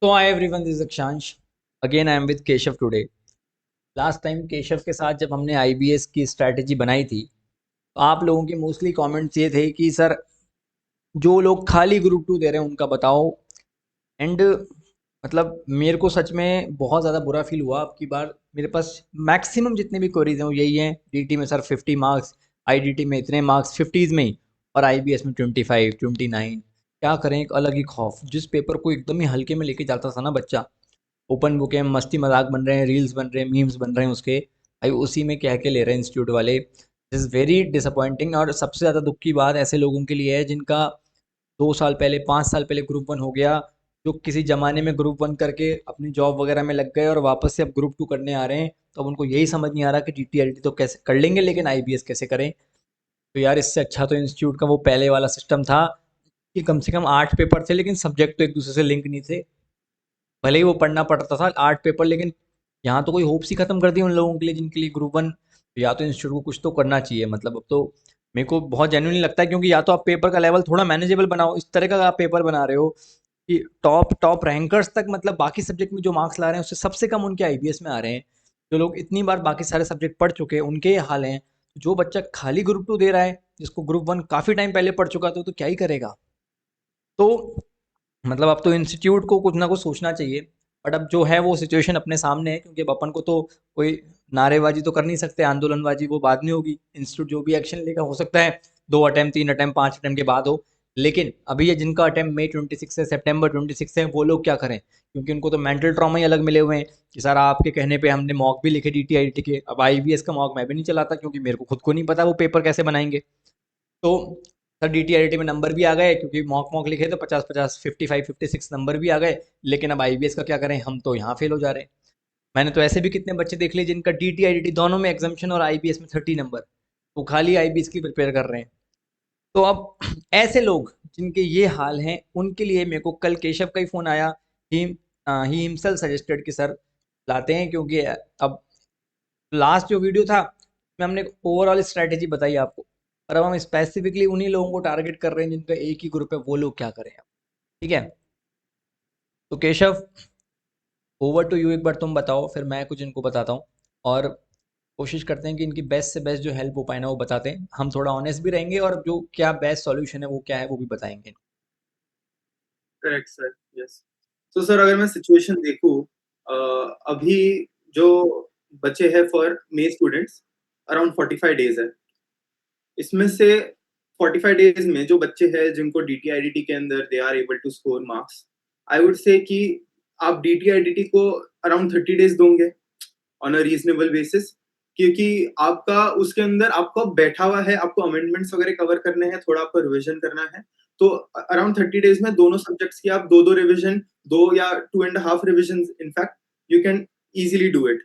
So hi everyone, this is Akshansh. Again I am with Keshav today. Last time Keshav के साथ जब हमने IBS की स्ट्रैटेजी बनाई थी तो आप लोगों के मोस्टली कमेंट्स ये थे कि सर जो लोग खाली ग्रुप टू दे रहे हैं उनका बताओ। एंड मतलब मेरे को सच में बहुत ज़्यादा बुरा फील हुआ। अब की बार मेरे पास मैक्सिमम जितने भी क्वेरीज हैं वो यही हैं। डीटी में सर 50 मार्क्स, आईडीटी में इतने मार्क्स 50s में ही, और आईबीएस में 25 29। क्या करें, एक अलग ही खौफ। जिस पेपर को एकदम ही हल्के में लेके जाता था ना बच्चा, ओपन बुक है, मस्ती मजाक बन रहे हैं, रील्स बन रहे हैं, मीम्स बन रहे हैं उसके, भाई उसी में कह के ले रहे हैं इंस्टीट्यूट वाले। This is very disappointing. और सबसे ज़्यादा दुख की बात ऐसे लोगों के लिए है जिनका 2 साल पहले 5 साल पहले ग्रुप वन हो गया, जो किसी ज़माने में ग्रुप वन करके अपनी जॉब वगैरह में लग गए और वापस से अब ग्रुप टू करने आ रहे हैं। तो अब उनको यही समझ नहीं आ रहा कि जीटीआरटी तो कैसे कर लेंगे लेकिन आईबीएस कैसे करें। तो यार इससे अच्छा तो इंस्टीट्यूट का वो पहले वाला सिस्टम था कि कम से कम 8 पेपर थे लेकिन सब्जेक्ट तो एक दूसरे से लिंक नहीं थे। भले ही वो पढ़ना पड़ता था 8 पेपर, लेकिन यहाँ तो कोई होप्स ही खत्म कर दी उन लोगों के लिए जिनके लिए ग्रुप वन। तो या तो इंस्टीट्यूट को कुछ तो करना चाहिए। मतलब अब तो मेरे को बहुत जेन्युइनली लगता है, क्योंकि या तो आप पेपर का लेवल थोड़ा मैनेजेबल बनाओ। इस तरह का आप पेपर बना रहे हो कि टॉप टॉप रैंकर्स तक, मतलब बाकी सब्जेक्ट में जो मार्क्स ला रहे हैं उससे सबसे कम उनके आईबीएस में आ रहे हैं। जो लोग इतनी बार बाकी सारे सब्जेक्ट पढ़ चुके हैं उनके ये हाल हैं। जो बच्चा खाली ग्रुप टू दे रहा है, जिसको ग्रुप वन काफ़ी टाइम पहले पढ़ चुका था, तो क्या ही करेगा। तो मतलब अब तो इंस्टीट्यूट को कुछ ना कुछ सोचना चाहिए। बट अब जो है वो सिचुएशन अपने सामने है, क्योंकि अब अपन को तो कोई नारेबाजी तो कर नहीं सकते, आंदोलनबाजी वो बाद में होगी। इंस्टीट्यूट जो भी एक्शन लेगा हो सकता है 2 अटेम्प्ट 3 अटेम्प्ट 5 अटेम्प्ट के बाद हो। लेकिन अभी ये जिनका अटेम्प्ट May 26 से September 26 है, वो लोग क्या करें, क्योंकि उनको तो मेंटल ट्रॉमा ही अलग मिले हुए हैं कि सर आपके कहने पे हमने मॉक भी लिखे डीटीआईटी के। अब आईबीएस का मॉक मैं भी नहीं चलाता क्योंकि मेरे को खुद को नहीं पता वो पेपर कैसे बनाएंगे। तो सर डीटीआईटी में नंबर भी आ गए क्योंकि मॉक मॉक लिखे तो 50 50 55 56 नंबर भी आ गए। लेकिन अब आईबीएस का क्या करें, हम तो यहाँ फेल हो जा रहे हैं। मैंने तो ऐसे भी कितने बच्चे देख लिए जिनका डीटीआईटी दोनों में एग्जामिशन और आईबीएस में 30 नंबर, वो खाली आईबीएस की प्रिपेयर कर रहे हैं। तो अब ऐसे लोग जिनके ये हाल हैं उनके लिए मेरे को कल केशव का ही फ़ोन आया। ही ही हिमसेल्फ सजेस्टेड कि सर लाते हैं, क्योंकि अब लास्ट जो वीडियो था उसमें हमने ओवरऑल स्ट्रैटेजी बताई आपको, और अब हम स्पेसिफिकली उन्हीं लोगों को टारगेट कर रहे हैं जिनका एक ही ग्रुप है, वो लोग क्या करें अब। ठीक है, तो केशव ओवर टू यू। एक बार तुम बताओ, फिर मैं कुछ इनको बताता हूँ, और कोशिश करते हैं कि इनकी बेस्ट से बेस्ट जो हेल्प हो पाए ना वो बताते हैं। हम थोड़ा ऑनेस्ट भी रहेंगे और जो क्या बेस्ट सॉल्यूशन है वो क्या है वो भी बताएंगे। Correct sir. यस। तो सर अगर मैं सिचुएशन देखूं, अभी जो बचे हैं for may students around 45 days है। इसमें से 45 डेज में जो बच्चे हैं जिनको डीटीआईडीटी के अंदर they are able to score marks, I would say कि आप डीटीआईडीटी को अराउंड 30 डेज दोगे ऑन अ रीजनेबल बेसिस, क्योंकि आपका उसके अंदर आपका बैठा हुआ है, आपको अमेंडमेंट्स वगैरह कवर करने हैं, थोड़ा आपको रिविजन करना है। तो अराउंड 30 डेज में दोनों सब्जेक्ट्स की आप दो दो रिविजन, दो या 2.5 revision in fact you can easily do it.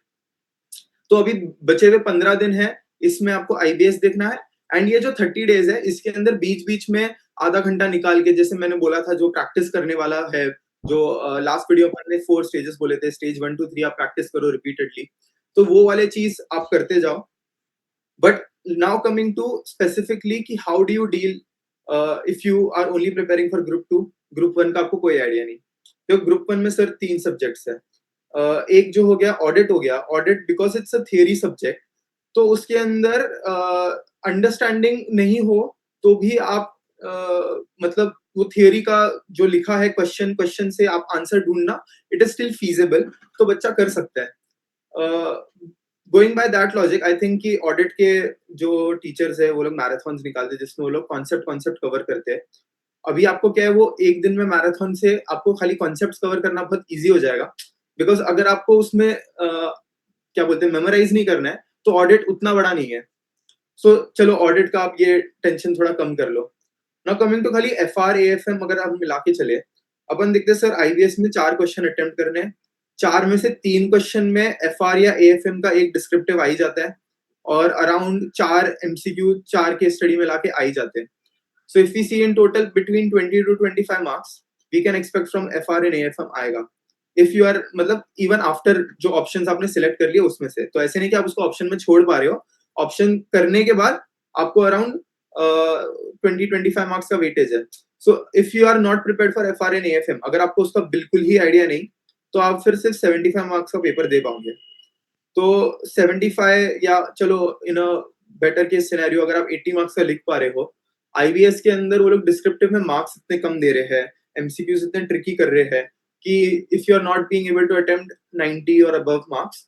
तो अभी बचे हुए 15 दिन है, इसमें आपको आईबीएस देखना है। एंड ये जो 30 डेज है इसके अंदर बीच बीच में आधा घंटा निकाल के, जैसे मैंने बोला था, जो प्रैक्टिस करने वाला है, जो लास्ट वीडियो पर हमने 4 स्टेजेस बोले थे, स्टेज 1 2 3 आप प्रैक्टिस करो रिपीटेडली, तो वो वाले चीज आप करते जाओ। But now coming to specifically कि how do you deal if you are only preparing for group two. Group one का आपको कोई आइडिया नहीं। तो ग्रुप वन में सर 3 सब्जेक्ट्स है। एक जो हो गया ऑडिट, हो गया audit because it's a theory subject. तो उसके अंदर अंडरस्टैंडिंग नहीं हो तो भी आप मतलब वो थियरी का जो लिखा है, क्वेश्चन क्वेश्चन से आप आंसर ढूंढना, इट इज स्टिल फीजिबल, तो बच्चा कर सकता है। Going by that logic, I think कि ऑडिट के जो टीचर्स है वो लोग मैराथन निकालते हैं जिसमें वो लोग कॉन्सेप्ट कॉन्सेप्ट कवर करते हैं। अभी आपको क्या है, वो एक दिन में मैराथन से आपको खाली कॉन्सेप्ट कवर करना बहुत ईजी हो जाएगा। बिकॉज अगर आपको उसमें क्या बोलते हैं, मेमोराइज नहीं करना है, तो ऑडिट उतना बड़ा नहीं है। सो चलो ऑडिट का आप ये टेंशन थोड़ा कम कर लो। नाउ कमिंग टू खाली F R A F M, अगर हम मिला के चले, अपन देखते हैं सर आईबीएस में 4 क्वेश्चन अटेम्प्ट करने हैं। 4 में से 3 क्वेश्चन में एफ आर या ए एफ एम का एक डिस्क्रिप्टिव आ ही जाता है, और अराउंड 4 एमसीक्यू, 4 के स्टडी में लाके आ ही जाते हैं। So if we see in total between 20 to 25 marks we can expect from F R and A F M आएगा। इफ यू आर मतलब इवन आफ्टर जो ऑप्शन आपने सिलेक्ट कर लिया उसमें से, तो ऐसे नहीं कि आप उसको ऑप्शन में छोड़ पा रहे हो। ऑप्शन करने के बाद आपको अराउंड 20 25 मार्क्स का वेटेज है। So if you are not prepared for F R and A F M, अगर आपको उसका बिल्कुल ही आइडिया नहीं, तो आप फिर सिर्फ 75 मार्क्स का पेपर दे पाओगे। तो 75 या चलो इन अ बेटर केस सिनेरियो अगर आप 80 मार्क्स का लिख पा रहे हो, आईबीएस के अंदर वो लोग डिस्क्रिप्टिव में मार्क्स इतने कम दे रहे हैं, एमसीक्यूज इतने ट्रिकी कर रहे हैं कि if you are not being able to attempt 90 और अबव मार्क्स,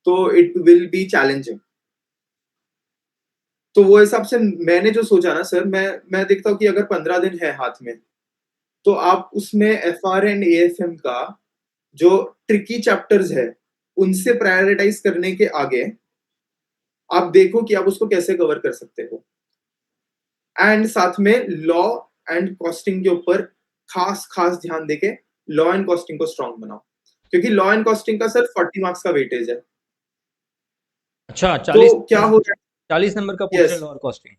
तो इट विल बी चैलेंजिंग। तो वो हिसाब से मैंने जो सोचा ना सर, मैं देखता हूँ कि अगर 15 दिन है हाथ में, तो आप उसमें एफआर एंड एएफएम का जो ट्रिकी चैप्टर्स है, उनसे प्रायोरिटाइज करने के आगे आप देखो कि आप उसको कैसे कवर कर सकते हो। एंड साथ में लॉ एंड कॉस्टिंग के ऊपर खास खास ध्यान देके लॉ एंड कॉस्टिंग को स्ट्रांग बनाओ, क्योंकि लॉ एंड कॉस्टिंग का सर 40 मार्क्स का वेटेज है। अच्छा, तो 40 क्या हो रहा 40 नंबर का है? पूछ रहे यस, हैं law costing.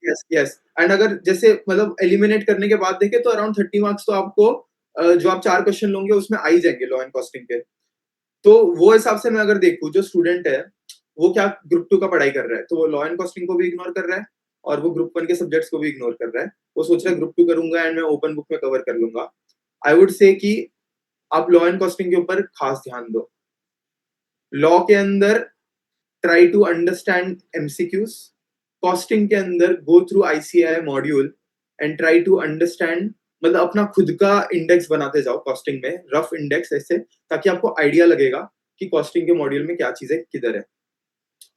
Yes, yes. And अगर जैसे मतलब एलिमिनेट करने के बाद देखें तो अराउंड 30 मार्क्स तो आपको जो आप 4 क्वेश्चन लोगे उसमें आ ही जाएंगे लॉ एंड कॉस्टिंग के। तो वो हिसाब से मैं अगर देखूं, जो स्टूडेंट है वो क्या ग्रुप 2 का पढ़ाई कर रहा है, तो वो लॉ एंड कॉस्टिंग को भी इग्नोर कर रहा है और वो ग्रुप 1 के सब्जेक्ट्स को भी इग्नोर कर रहा है। वो सोच रहा है ग्रुप 2 करूंगा एंड मैं ओपन बुक में कवर कर लूंगा। आई वुड से कि आप लॉ एंड कॉस्टिंग के ऊपर खास ध्यान दो। लॉ के अंदर try to understand MCQs, costing के अंदर go through ICI module and try to understand, मतलब अपना खुद का इंडेक्स बनाते जाओ कॉस्टिंग में, रफ इंडेक्स ऐसे, ताकि आपको आइडिया लगेगा कि कॉस्टिंग के मॉड्यूल में क्या चीजें किधर है।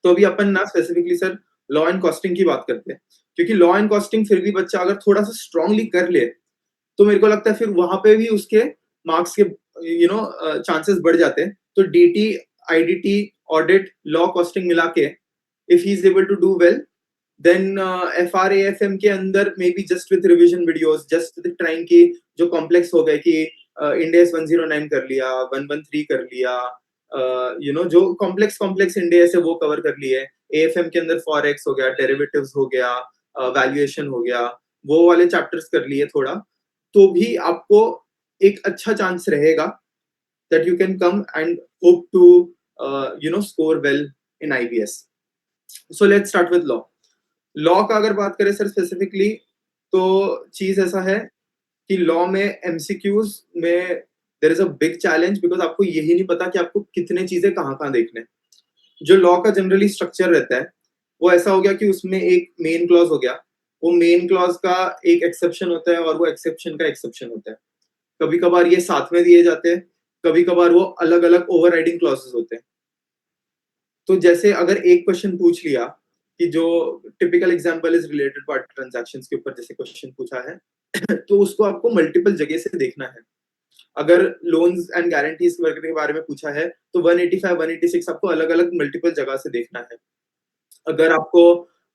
तो अभी अपन ना specifically sir law and costing की बात करते हैं, क्योंकि लॉ एंड कॉस्टिंग फिर भी बच्चा अगर थोड़ा सा स्ट्रांगली कर ले, तो मेरे को लगता है फिर वहां पे भी उसके मार्क्स के चांसेस बढ़ जाते हैं। तो DT, IDT, audit, law, costing मिला के if he is able to do well, then F R A F M के अंदर may be just with revision videos, just with trying की जो कॉम्प्लेक्स हो गए कि इंडेस 109 कर लिया, 113 कर लिया, जो कॉम्प्लेक्स कॉम्प्लेक्स इंडेस है वो कवर कर लिए। एएफएम के अंदर फॉरेक्स हो गया, डेरिवेटिव्स हो गया, वैल्यूएशन हो गया, वो वाले चैप्टर्स कर लिए थोड़ा, तो भी आपको एक अच्छा चांस रहेगा that you can come and hope to score well in IBS. So let's start with law. Law का अगर बात करें सर स्पेसिफिकली, तो चीज ऐसा है कि लॉ में एमसीक्यूज में there is a big challenge, because आपको यही नहीं पता कि आपको कितने चीजें कहाँ कहाँ देखने। जो लॉ का जनरली स्ट्रक्चर रहता है वो ऐसा हो गया कि उसमें एक मेन क्लॉज हो गया, वो मेन क्लॉज का एक एक्सेप्शन होता है और वो एक्सेप्शन का एक्सेप्शन होता है। कभी कभार ये साथ में दिए जाते हैं, कभी कभार वो अलग अलग ओवरराइडिंग क्लॉजेस होते हैं। तो जैसे अगर एक क्वेश्चन पूछ लिया कि जो typical example is related party transactions के ऊपर जैसे क्वेश्चन पूछा है, तो उसको आपको मल्टीपल जगह से देखना है। अगर लोन्स एंड गारंटीज वगैरह के बारे में पूछा है, तो 185 186 आपको अलग अलग मल्टीपल जगह से देखना है। अगर आपको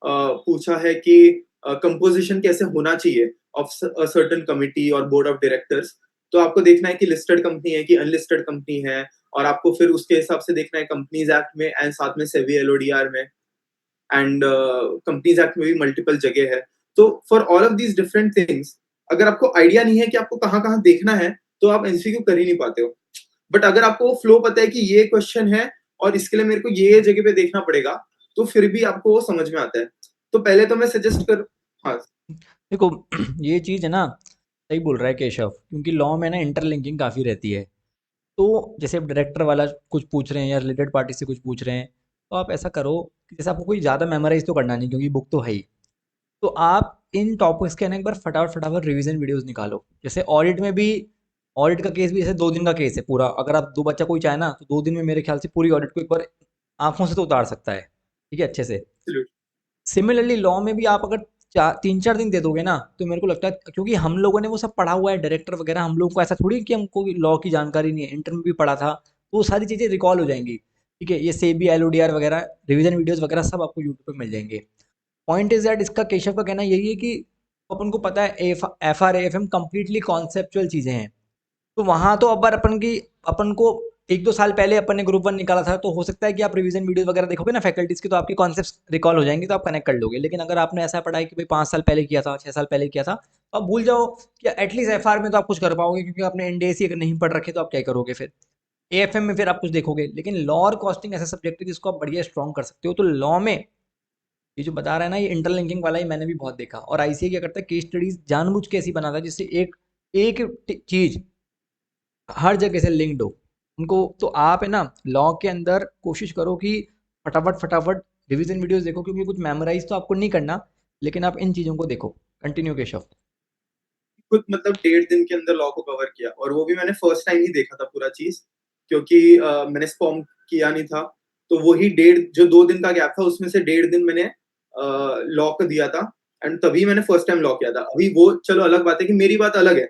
पूछा है कि कंपोजिशन कैसे होना चाहिए ऑफ अ सर्टेन कमिटी और बोर्ड ऑफ डायरेक्टर्स, तो आपको देखना है कि लिस्टेड कंपनी है कि अनलिस्टेड कंपनी है, और आपको फिर उसके हिसाब से देखना है कंपनीज एक्ट में एंड साथ में सेबी एलओडीआर में, एंड कंपनीज एक्ट में भी मल्टीपल जगह है। तो for all of these different things, अगर आपको आइडिया नहीं है कि आपको कहाँ कहाँ देखना है, तो आप एमसीक्यू कर ही नहीं पाते हो। बट अगर आपको वो फ्लो पता है कि ये क्वेश्चन है और इसके लिए मेरे को ये जगह पे देखना पड़ेगा, तो फिर भी आपको वो समझ में आता है। तो पहले तो मैं सजेस्ट कर, हाँ। देखो ये चीज़ है ना, सही बोल रहा है केशव, क्योंकि लॉ में ना इंटरलिंकिंग काफ़ी रहती है। तो जैसे अब डायरेक्टर वाला कुछ पूछ रहे हैं या रिलेटेड पार्टी से कुछ पूछ रहे हैं, तो आप ऐसा करो कि जैसे आपको कोई ज़्यादा मेमोराइज तो करना नहीं, क्योंकि बुक तो है ही। तो आप इन टॉपिक्स के ना एक बार फटाफट फटाफट रिवीजन वीडियोस निकालो। जैसे ऑडिट में भी, ऑडिट का केस भी जैसे 2 दिन का केस है पूरा, अगर आप दो बच्चा कोई चाहे ना तो 2 दिन में मेरे ख्याल से पूरी ऑडिट को एक बार आंखों से तो उतार सकता है, ठीक है, अच्छे से। सिमिलरली लॉ में भी आप अगर 3-4 दिन दे दोगे ना, तो मेरे को लगता है, क्योंकि हम लोगों ने वो सब पढ़ा हुआ है, डायरेक्टर वगैरह, हम लोगों को ऐसा थोड़ी कि हमको लॉ की जानकारी नहीं है, इंटर में भी पढ़ा था, तो वो सारी चीज़ें रिकॉल हो जाएंगी। ठीक है, ये सेबी एलओडीआर वगैरह रिवीजन वीडियोस वगैरह सब आपको यूट्यूब पे मिल जाएंगे। पॉइंट इज दैट, इसका केशव का कहना यही है कि अपन को पता है F R F am completely conceptual चीज़ें हैं। तो वहाँ तो अब अपन को 1-2 साल पहले अपन ने ग्रुप 1 निकाला था, तो हो सकता है कि आप रिवीजन वीडियो वगैरह देखोगे ना फैकल्टीज की, तो आपके कॉन्सेप्ट्स रिकॉल हो जाएंगे, तो आप कनेक्ट कर लोगे। लेकिन अगर आपने ऐसा पढ़ा है कि भाई 5 साल पहले किया था, 6 साल पहले किया था, तो आप भूल जाओ कि एटलीस्ट एफ आर में तो आप कुछ कर पाओगे, क्योंकि आपने एनडीएसी अगर नहीं पढ़ रखे तो आप क्या करोगे फिर। एएफएम में फिर आप कुछ देखोगे, लेकिन लॉ और कॉस्टिंग ऐसा सब्जेक्ट है जिसको आप बढ़िया स्ट्रॉन्ग कर सकते हो। तो लॉ में ये जो बता रहा है ना, ये इंटरलिंकिंग वाला ही मैंने भी बहुत देखा। और आईसीए क्या करता है, केस स्टडीज जानबूझ के ऐसी बनाता है जिससे एक एक चीज हर जगह से लिंक्ड हो उनको। तो आप है ना, लॉ के अंदर कोशिश करो कि फटाफट फटाफट रिवीजन वीडियोस देखो, क्योंकि कुछ मेमोराइज तो आपको नहीं करना, लेकिन आप इन चीज़ों को देखो। कंटिन्यू केशव। खुद मतलब 1.5 दिन के अंदर लॉ को कवर किया, और वो भी मैंने फर्स्ट टाइम ही देखा था पूरा चीज, क्योंकि मैंने स्पॉम किया नहीं था। तो वही डेढ़ जो 2 दिन का गैप था, उसमें से 1.5 दिन मैंने लॉ को दिया था, एंड तभी मैंने फर्स्ट टाइम लॉ किया था। अभी वो चलो अलग बात है कि मेरी बात अलग है,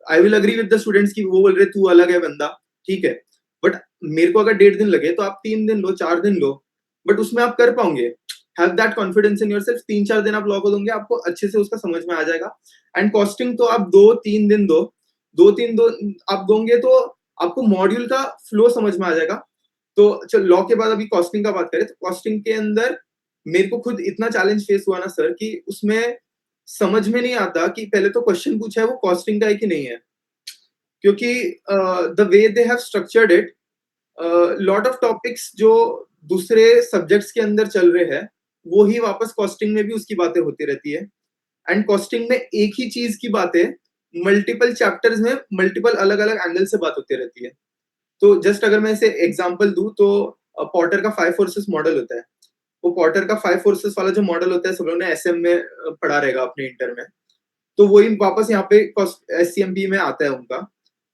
I will agree with the students की वो बोल रहे तू अलग है बंदा, ठीक है। बट मेरे को अगर 1.5 दिन लगे तो आप 3 दिन लो, 4 दिन लो, बट उसमें आप कर पाओगे। Have that confidence in yourself. 3-4 दिन आप लॉ को दोगे, आपको अच्छे से उसका समझ में आ जाएगा। एंड कॉस्टिंग तो आप 2-3 दिन दो, 2-3 दो आप दोगे तो आपको मॉड्यूल का फ्लो समझ में आ जाएगा। तो चल लॉ के बाद अभी कॉस्टिंग का बात करें, तो कॉस्टिंग के अंदर मेरे को खुद इतना चैलेंज फेस हुआ ना सर, कि उसमें समझ में नहीं आता कि पहले तो क्वेश्चन पूछा है वो कॉस्टिंग का है कि नहीं है, क्योंकि the way they have structured it, lot of topics जो दूसरे सब्जेक्ट्स के अंदर चल रहे हैं, वो ही वापस कॉस्टिंग में भी उसकी बातें होती रहती है। एंड कॉस्टिंग में एक ही चीज की बातें मल्टीपल चैप्टर्स में मल्टीपल अलग अलग एंगल से बात होती रहती है। तो जस्ट अगर मैं इसे एग्जांपल दूं तो पॉटर का 5 फोर्सेस मॉडल होता है। वो पॉटर का 5 फोर्सेस वाला जो मॉडल होता है, सब लोगों ने एसएम में पढ़ा रहेगा अपने इंटर में। तो वही वापस यहाँ पे एससीएमबी में आता है उनका।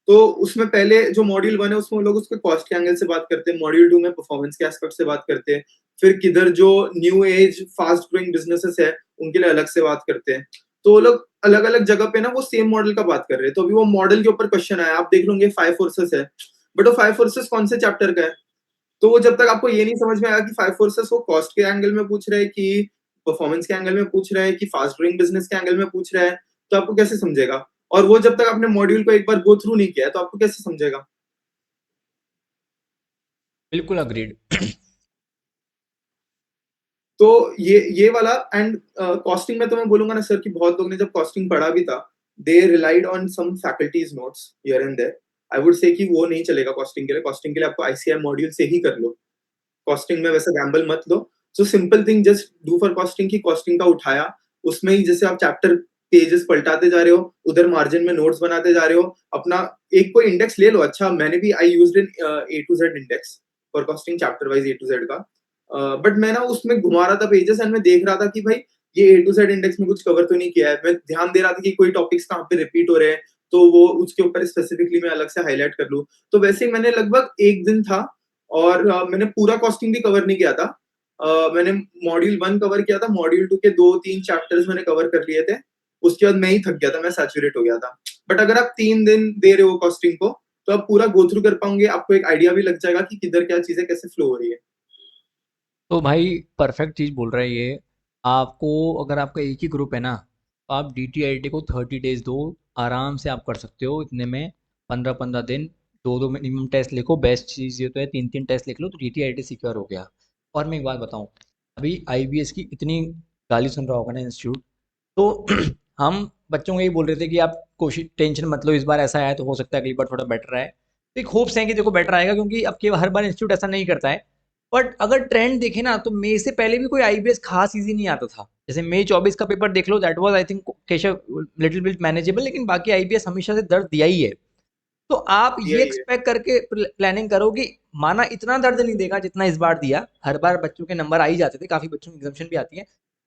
तो उसमें पहले जो मॉड्यूल 1 है उसमें लोग उसके कॉस्ट के एंगल से बात करते हैं, मॉड्यूल 2 में परफॉर्मेंस के एस्पेक्ट से बात करते हैं, फिर किधर जो new age fast growing businesses है उनके लिए अलग से बात करते हैं। तो वो लोग अलग अलग जगह पे ना वो सेम मॉडल का बात कर रहे हैं। तो अभी वो मॉडल के ऊपर क्वेश्चन आया, आप देख लोगे 5 फोर्सेस है, बट वो 5 फोर्सेस कौन से चैप्टर का है? तो वो जब तक आपको ये नहीं समझ में आया कि 5 फोर्सेस वो कॉस्ट के एंगल में पूछ रहे हैं कि परफॉर्मेंस के एंगल में पूछ रहे हैं कि फास्ट ग्रोइंग बिजनेस के एंगल में पूछ रहे हैं, तो आपको कैसे समझेगा? और वो जब तक आपने मॉड्यूल को एक बार गो थ्रू नहीं किया है तो आपको कैसे समझेगा? बिल्कुल अग्रीड। तो ये वाला एंड कॉस्टिंग में तो मैं बोलूंगा ना सर कि बहुत लोग ने जब कॉस्टिंग पढ़ा भी था, they relied on some faculties notes here and there. I would say कि वो नहीं चलेगा कॉस्टिंग के लिए। कॉस्टिंग के लिए आपको आईसीआई मॉड्यूल से ही कर लो। कॉस्टिंग में वैसे गैम्बल मत लो। So simple thing just do for costing की कॉस्टिंग का उठाया, उसमें ही जैसे आप चैप्टर पेजेस पलटाते जा रहे हो, उधर मार्जिन में नोट्स बनाते जा रहे हो, अपना एक कोई इंडेक्स ले लो। अच्छा, मैंने भी I used in A to Z index for costing chapter wise A to Z का। बट मैं ना उसमें घुमा रहा था पेजेस एंड मैं देख रहा था कि भाई ये ए टू जेड इंडेक्स में कुछ कवर तो नहीं किया है। मैं ध्यान दे रहा था कि कोई टॉपिक्स कहाँ पे रिपीट हो रहे हैं, तो वो उसके ऊपर स्पेसिफिकली मैं अलग से हाईलाइट कर लूँ। तो वैसे ही मैंने लगभग एक दिन था, और मैंने पूरा कॉस्टिंग भी कवर नहीं किया था। मैंने मॉड्यूल 1 कवर किया था, मॉड्यूल 2 के 2-3 चैप्टर्स मैंने कवर कर लिए थे। उसके बाद मैं ही थक गया था, मैं सैचुरेट हो गया था। बट अगर आप 3 दिन दे रहे हो कॉस्टिंग को, तो आप पूरा गो थ्रू कर पाओगे, आपको एक आइडिया भी लग जाएगा कि किधर क्या चीजें कैसे फ्लो हो रही है। तो भाई परफेक्ट चीज़ बोल रहा है ये। आपको, अगर आपका एक ही ग्रुप है ना, तो आप DTIIT को 30 डेज दो। आराम से आप कर सकते हो इतने में। 15-15 दिन, दो दो मिनिमम टेस्ट लिखो। बेस्ट चीज़ ये तो है, 3-3 टेस्ट लिख लो तो DTIIT सिक्योर हो गया। और मैं एक बात बताऊँ, अभी IBS की इतनी गाली सुन रहा होगा ना इंस्टीट्यूट, तो हम बच्चों को यही बोल रहे थे कि आप कोशिश टेंशन मत लो, इस बार ऐसा आया तो हो सकता है अगली बार थोड़ा बेटर आए। तो एक होप्स है कि देखो बेटर आएगा, क्योंकि अब हर बार इंस्टीट्यूट ऐसा नहीं करता है। बट अगर ट्रेंड देखे ना, तो मई से पहले भी कोई IBS खास इजी नहीं आता था। जैसे मई 24 का पेपर देख लो, दैट वाज आई थिंक केशव लिटिल बिट मैनेजेबल, लेकिन बाकी IBS हमेशा से दर्द दिया ही है। तो आप दिया ये ही है। एक्सपेक्ट करके प्लानिंग करो कि माना इतना दर्द नहीं देगा जितना इस बार दिया। हर बार बच्चों के नंबर आ ही जाते थे, काफी बच्चों की एग्जामेशन भी आती है,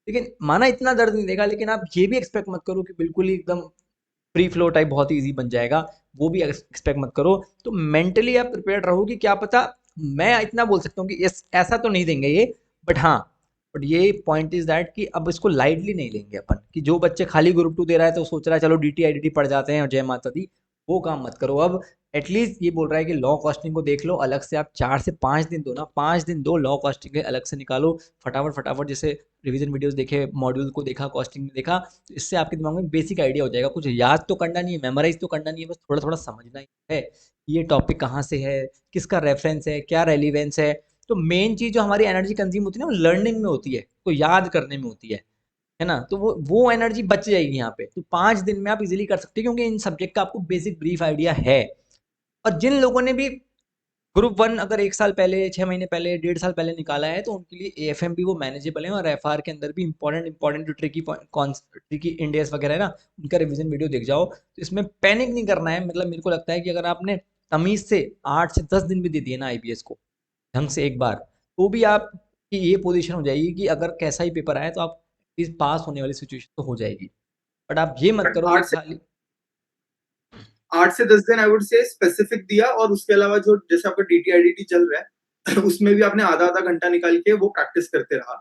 लेकिन माना इतना दर्द नहीं देगा। लेकिन आप ये भी एक्सपेक्ट मत करो कि बिल्कुल ही एकदम फ्री फ्लो टाइप बहुत ही ईजी बन जाएगा। वो भी एक्सपेक्ट मत करो। तो मेंटली आप प्रिपेयर रहो कि क्या पता। मैं इतना बोल सकता हूँ कि ऐसा तो नहीं देंगे ये, बट हाँ, बट ये पॉइंट इज दैट कि अब इसको लाइटली नहीं लेंगे अपन, कि जो बच्चे खाली ग्रुप 2 दे रहा है तो सोच रहा है चलो DTIDT पढ़ जाते हैं और जय माता दी। वो काम मत करो अब। एटलीस्ट ये बोल रहा है कि लॉ कॉस्टिंग को देख लो अलग से। आप 4 से 5 दिन दो ना, 5 दिन दो, लॉ कॉस्टिंग के अलग से निकालो। फटाफट फटाफट जैसे रिवीजन वीडियोस देखे, मॉड्यूल को देखा, कॉस्टिंग में देखा, तो इससे आपके दिमाग में बेसिक आइडिया हो जाएगा। कुछ याद तो करना नहीं है, मेमोराइज तो करना नहीं है, बस थोड़ा थोड़ा समझना ही है। ये टॉपिक कहाँ से है, किसका रेफरेंस है, क्या रेलिवेंस है। तो मेन चीज़ जो हमारी एनर्जी कंज्यूम होती है ना, वो लर्निंग में होती है, तो याद करने में होती है ना। तो वो एनर्जी बच जाएगी यहाँ पे। तो 5 दिन में आप इजीली कर सकते हो, क्योंकि इन सब्जेक्ट का आपको बेसिक ब्रीफ आइडिया है। और जिन लोगों ने भी ग्रुप वन अगर 1 साल पहले, 6 महीने पहले, 1.5 साल पहले निकाला है तो उनके लिए एएफएम भी वो मैनेजेबल है, और एफआर के अंदर भी इंपॉर्टेंट जो ट्रिकी इंडेक्स वगैरह है ना, उनका रिवीजन वीडियो देख जाओ। तो इसमें पैनिक नहीं करना है। मतलब मेरे को लगता है कि अगर आपने तमीज से 8 से 10 दिन भी दे दिए ना आईबीएस को ढंग से एक बार, तो भी आपकी ये पोजीशन हो जाएगी कि अगर कैसा ही पेपर आए तो आप इस पास होने वाली सिचुएशन तो हो जाएगी। बट आप ये मत बट करो कि खाली 8 से 10 दिन आई वुड से स्पेसिफिक दिया, और उसके अलावा जो जैसे आपका डीटीआईडीटी चल रहा है उसमें भी आपने आधा आधा घंटा निकाल के वो प्रैक्टिस करते रहा,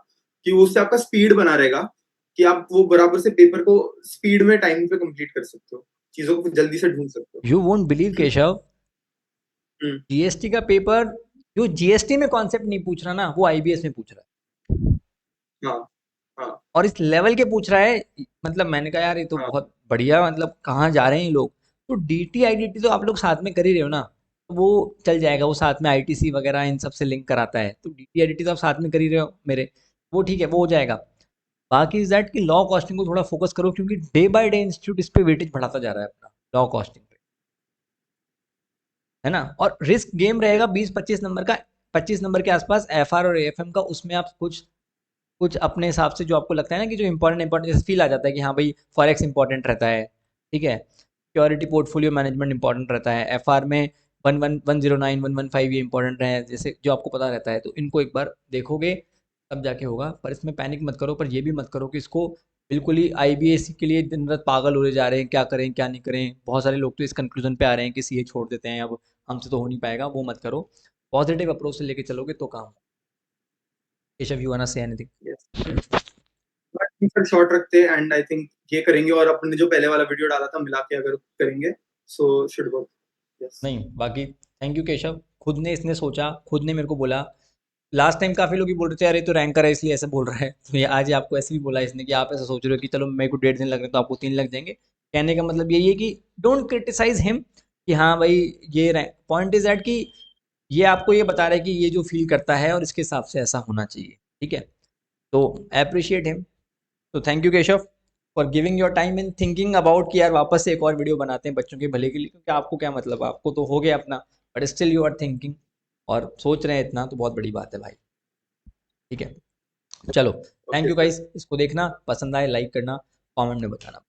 कि उससे आपका स्पीड बना रहेगा, कि आप वो बराबर से पेपर को स्पीड में टाइम पे कंप्लीट कर सकते हो, चीजों को जल्दी से ढूंढ सकते हो। You won't believe Keshav, hmm. GST का पेपर जो जीएसटी में कॉन्सेप्ट नहीं पूछ रहा ना, वो आईबीएस में पूछ रहा है, हाँ हाँ और इस लेवल के पूछ रहा है। मतलब मैंने कहा यार ये तो हाँ बहुत बढ़िया, मतलब कहाँ जा रहे हैं ये लोग। तो डीटी आईडीटी तो आप लोग साथ में कर ही रहे हो ना, तो वो चल जाएगा। वो साथ में आईटीसी वगैरह इन सब से लिंक कराता है, तो डीटी आईडीटी तो आप साथ में कर ही रहे हो मेरे, वो ठीक है, वो हो जाएगा। बाकी इज दैट कि लॉ कॉस्टिंग को थोड़ा फोकस करो, क्योंकि डे बाय डे इंस्टीट्यूट इस पे वेटेज बढ़ाता जा रहा है अपना, लॉ कॉस्टिंग पे, है ना। और रिस्क गेम रहेगा 20-25 नंबर का, 25 नंबर के आसपास एफआर और एएफएम का। उसमें आप कुछ कुछ अपने हिसाब से जो आपको लगता है ना कि जो इंपॉर्टेंट जैसे फील आ जाता है कि हाँ भाई फॉरेक्स इंपॉर्टेंट रहता है, ठीक है, सिक्योरिटी पोर्टफोलियो मैनेजमेंट इंपॉर्टेंट रहता है, एफआर में 11109 115 ये इंपॉर्टेंट है, जैसे जो आपको पता रहता है, तो इनको एक बार देखोगे तब जाके होगा। पर इसमें पैनिक मत करो, पर ये भी मत करो कि इसको बिल्कुल ही आईबीएससी के लिए दिन रात पागल हो जा रहे हैं, क्या करें क्या नहीं करें। बहुत सारे लोग तो इस कंक्लूजन पे आ रहे हैं कि सीए छोड़ देते हैं, अब हमसे तो हो नहीं पाएगा। वो मत करो, पॉजिटिव अप्रोच से लेके चलोगे तो काम। केशव, यू वांट टू से yes. Anything? But sir short रखते हैं, एंड आई थिंक ये करेंगे, और अपने जो पहले वाला वीडियो डाला था मिला के अगर करेंगे, सो शुड वर्क। यस। नहीं, बाकी थैंक यू केशव, खुद ने इसने सोचा, खुद ने मेरे को बोला। लास्ट टाइम काफ़ी लोग ही बोल रहे थे अरे तो रैंकर है इसलिए ऐसा बोल रहा है, तो ये आज ही आपको ऐसे भी बोला इसने कि आप ऐसा सोच रहे हो कि चलो मेरे को 1.5 दिन लग रहे हैं तो आपको 3 लग जाएंगे। कहने का मतलब यही है कि डोंट क्रिटिसाइज हिम, कि हाँ भाई ये पॉइंट इज दैट कि ये आपको ये बता रहा है कि ये जो फील करता है और इसके हिसाब से ऐसा होना चाहिए, ठीक है। तो अप्रिशिएट हिम। तो thank you Keshav for giving your time in thinking about कि यार वापस से एक और वीडियो बनाते हैं बच्चों के भले के लिए, क्योंकि आपको क्या मतलब, आपको तो हो गया अपना, but still you are thinking और सोच रहे हैं इतना, तो बहुत बड़ी बात है भाई, ठीक है। चलो, thank okay you sir. Guys, इसको देखना, पसंद आए लाइक करना, कमेंट में बताना।